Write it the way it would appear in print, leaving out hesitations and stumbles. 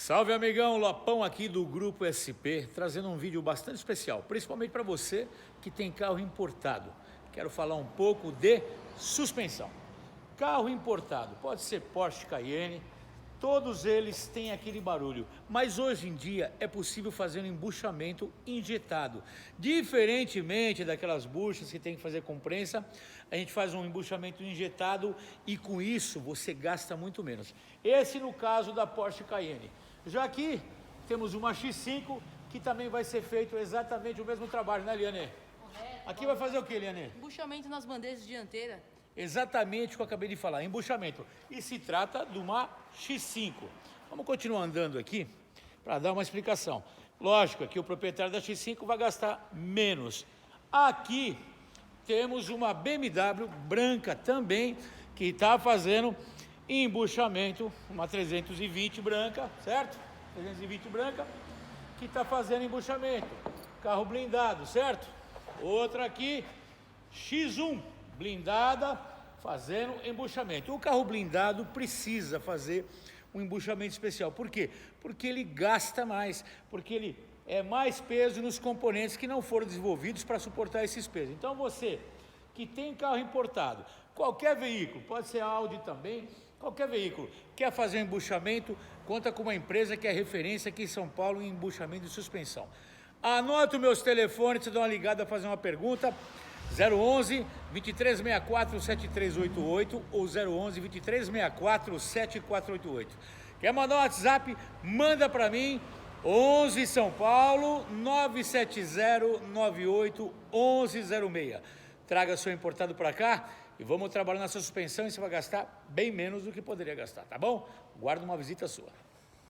Salve, amigão, Lopão aqui do Grupo SP, trazendo um vídeo bastante especial, principalmente para você que tem carro importado. Quero falar um pouco de suspensão. Carro importado, pode ser Porsche Cayenne, todos eles têm aquele barulho, mas hoje em dia é possível fazer um embuchamento injetado. Diferentemente daquelas buchas que tem que fazer com prensa, a gente faz um embuchamento injetado e com isso você gasta muito menos. Esse no caso da Porsche Cayenne. Já aqui temos uma X5 que também vai ser feito exatamente o mesmo trabalho, né, Liane? Correto. Aqui vai fazer o que, Liane? Embuchamento nas bandejas dianteiras. Exatamente o que eu acabei de falar, embuchamento. E se trata de uma X5. Vamos continuar andando aqui para dar uma explicação. Lógico que o proprietário da X5 vai gastar menos. Aqui temos uma BMW branca também, que está fazendo embuchamento, uma 320 branca, certo? 320 branca, que está fazendo embuchamento. Carro blindado, certo? Outra aqui, X1. Blindada, fazendo embuchamento. O carro blindado precisa fazer um embuchamento especial. Por quê? Porque ele gasta mais, porque ele é mais peso nos componentes que não foram desenvolvidos para suportar esses pesos. Então você que tem carro importado, qualquer veículo, pode ser Audi também, qualquer veículo, quer fazer um embuchamento, conta com uma empresa que é referência aqui em São Paulo em embuchamento de suspensão. Anota os meus telefones, você dá uma ligada, fazer uma pergunta. 011 2364 7388 ou 011 2364 7488. Quer mandar um WhatsApp? Manda para mim, 11 São Paulo 970 98 1106. Traga seu importado para cá e vamos trabalhar na sua suspensão e você vai gastar bem menos do que poderia gastar, tá bom? Guarda uma visita sua.